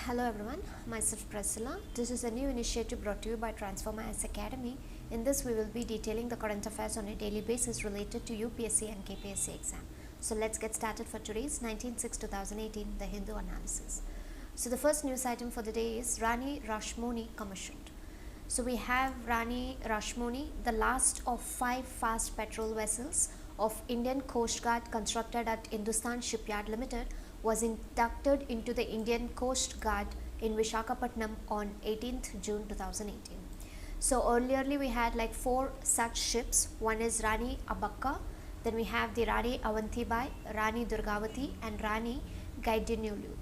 Hello everyone, myself Priscilla. This is a new initiative brought to you by Transform IAS Academy. In this we will be detailing the current affairs on a daily basis related to UPSC and KPSC exam. So let's get started for today's 19/6/2018 The Hindu analysis. So the first news item for the day is Rani Rashmoni commissioned. So we have Rani Rashmoni, the last of 5 fast petrol vessels of Indian Coast Guard constructed at Hindustan Shipyard Limited, was inducted into the Indian Coast Guard in Visakhapatnam on 18th June 2018. So earlierly we had like 4 such ships. One is Rani Abakka, then we have the Rani Avantibai, Rani Durgavati and Rani Gaidinulu.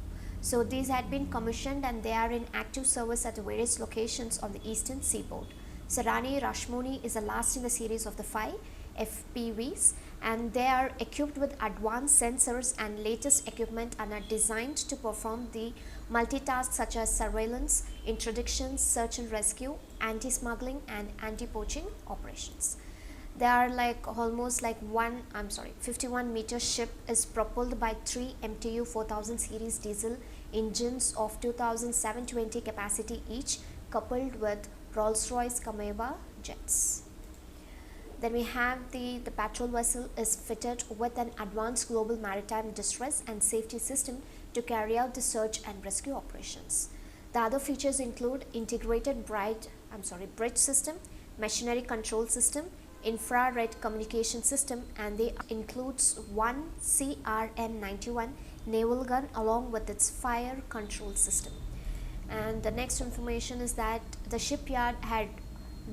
So these had been commissioned and they are in active service at the various locations on the eastern seaboard. So Rani Rashmoni is the last in the series of the 5 FPVs, and they are equipped with advanced sensors and latest equipment and are designed to perform the multitask such as surveillance, interdiction, search and rescue, anti-smuggling and anti-poaching operations. They are like almost like 51 meter ship is propelled by 3 MTU 4000 series diesel engines of 2720 capacity each, coupled with Rolls-Royce Kameba jets. Then we have the patrol vessel is fitted with an advanced global maritime distress and safety system to carry out the search and rescue operations. The other features include integrated bridge system, machinery control system, infrared communication system, and they includes one CRN-91 naval gun along with its fire control system. And the next information is that the shipyard had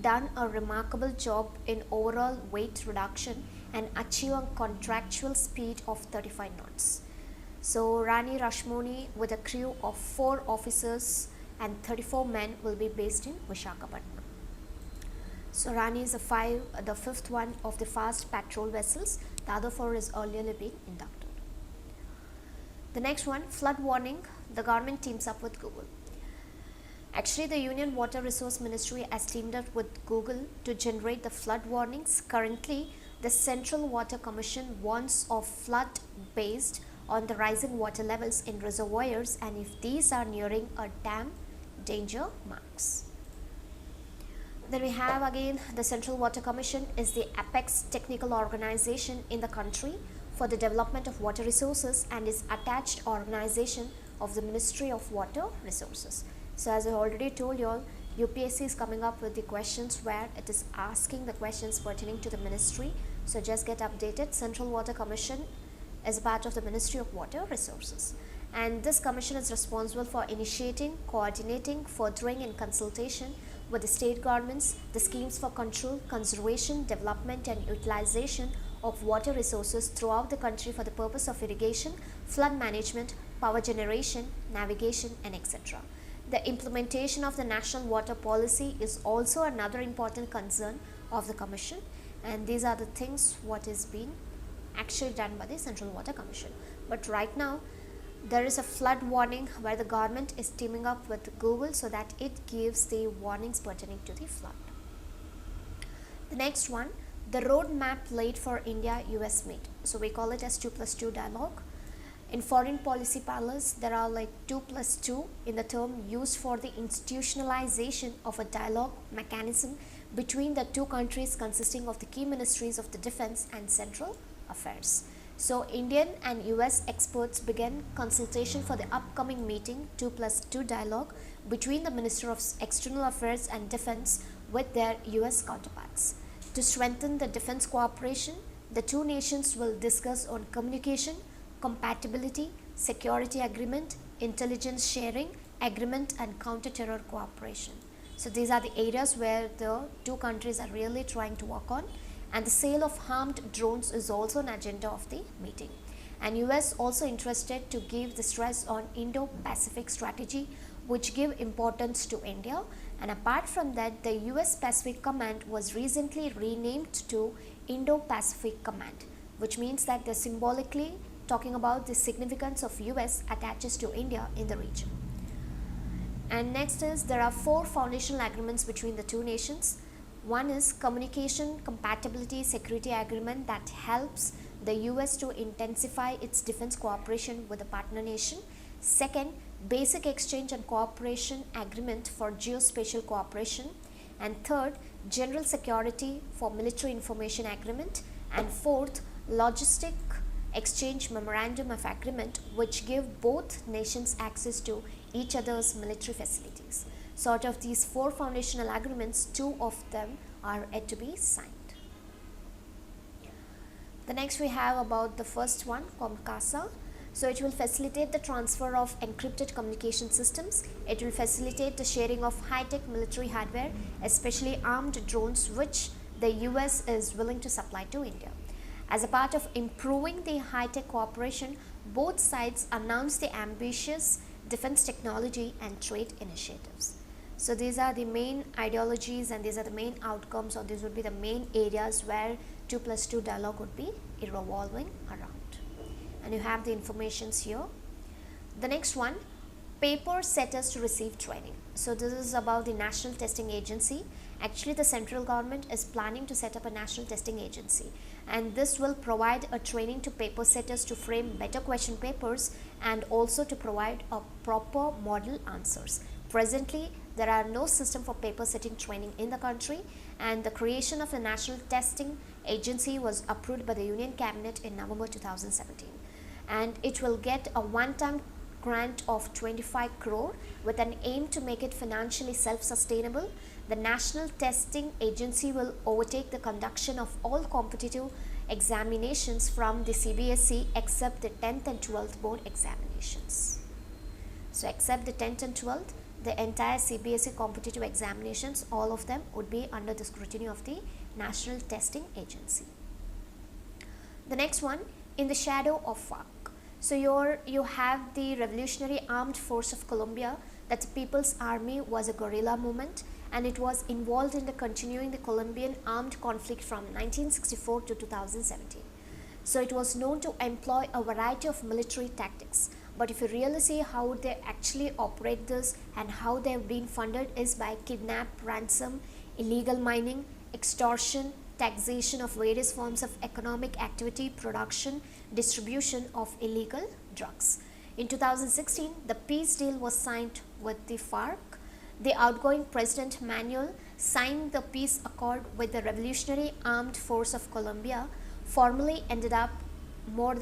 done a remarkable job in overall weight reduction and achieve a contractual speed of 35 knots. So Rani Rashmoni with a crew of 4 officers and 34 men will be based in Visakhapatnam. So Rani is the 5th one of the fast patrol vessels. The other 4 is earlier being inducted. The next one, flood warning, the government teams up with Google. Actually, the Union Water Resource Ministry has teamed up with Google to generate the flood warnings. Currently, the Central Water Commission warns of flood based on the rising water levels in reservoirs and if these are nearing a dam, danger marks. Then we have again the Central Water Commission is the apex technical organization in the country for the development of water resources and is attached organization of the Ministry of Water Resources. So as I already told you all, UPSC is coming up with the questions where it is asking the questions pertaining to the ministry. So just get updated. Central Water Commission is a part of the Ministry of Water Resources. And this commission is responsible for initiating, coordinating, furthering and consultation with the state governments, the schemes for control, conservation, development and utilization of water resources throughout the country for the purpose of irrigation, flood management, power generation, navigation and etc. The implementation of the national water policy is also another important concern of the commission, and these are the things what is being actually done by the Central Water Commission. But right now there is a flood warning where the government is teaming up with Google so that it gives the warnings pertaining to the flood. The next one, the roadmap laid for India-US meet. So we call it as 2+2 dialogue. In foreign policy parlance, there are like 2+2 in the term used for the institutionalization of a dialogue mechanism between the two countries consisting of the key ministries of the defense and central affairs. So Indian and US experts began consultation for the upcoming meeting 2+2 dialogue between the Minister of External Affairs and Defense with their US counterparts. To strengthen the defense cooperation, the two nations will discuss on communication, compatibility, security agreement, intelligence sharing agreement and counter-terror cooperation. So these are the areas where the two countries are really trying to work on, and the sale of armed drones is also an agenda of the meeting. And US also interested to give the stress on Indo-Pacific strategy, which give importance to India. And apart from that, the US Pacific Command was recently renamed to Indo-Pacific Command, which means that they're symbolically talking about the significance of US attaches to India in the region. And next is there are 4 foundational agreements between the two nations. One is communication compatibility security agreement that helps the US to intensify its defense cooperation with the partner nation. Second, Basic Exchange and Cooperation Agreement for Geospatial Cooperation, and third, General Security for Military Information Agreement, and fourth, Logistic Exchange Memorandum of Agreement, which give both nations access to each other's military facilities. So out of these four foundational agreements, two of them are yet to be signed. The next we have about the first one, COMCASA. So it will facilitate the transfer of encrypted communication systems. It will facilitate the sharing of high-tech military hardware, especially armed drones, which the US is willing to supply to India. As a part of improving the high-tech cooperation, both sides announced the ambitious defense technology and trade initiatives. So these are the main ideologies and these are the main outcomes, or these would be the main areas where 2+2 dialogue would be revolving around. And you have the informations here. The next one, paper setters to receive training. So this is about the National Testing Agency. Actually, the central government is planning to set up a national testing agency, and this will provide a training to paper setters to frame better question papers and also to provide a proper model answers. Presently, there are no system for paper setting training in the country, and the creation of the National Testing Agency was approved by the Union Cabinet in November 2017. And it will get a one-time grant of 25 crore with an aim to make it financially self-sustainable. The National Testing Agency will overtake the conduction of all competitive examinations from the CBSE except the 10th and 12th board examinations. So except the 10th and 12th, the entire CBSE competitive examinations, all of them would be under the scrutiny of the National Testing Agency. The next one, in the shadow of FARC. So you have the Revolutionary Armed Force of Colombia, that the People's Army was a guerrilla movement, and it was involved in the continuing the Colombian armed conflict from 1964 to 2017. So it was known to employ a variety of military tactics. But if you really see how they actually operate this and how they have been funded is by kidnap, ransom, illegal mining, extortion, taxation of various forms of economic activity, production, distribution of illegal drugs. In 2016, the peace deal was signed with the FARC. The outgoing President Manuel signed the peace accord with the Revolutionary Armed Force of Colombia, formally ended more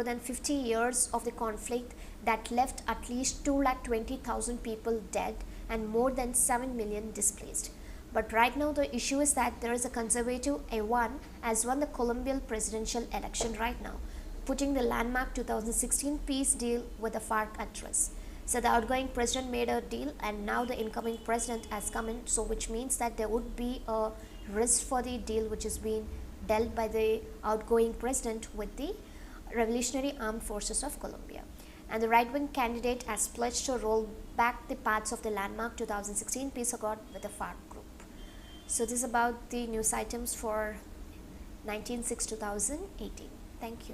than 50 years of the conflict that left at least 220,000 people dead and more than 7 million displaced. But right now the issue is that there is a conservative A1 has won the Colombian presidential election right now, putting the landmark 2016 peace deal with the FARC at risk. So the outgoing president made a deal and now the incoming president has come in, so which means that there would be a risk for the deal which is being dealt by the outgoing president with the Revolutionary Armed Forces of Colombia. And the right-wing candidate has pledged to roll back the parts of the landmark 2016 peace accord with the FARC group. So this is about the news items for 19/6/2018. Thank you.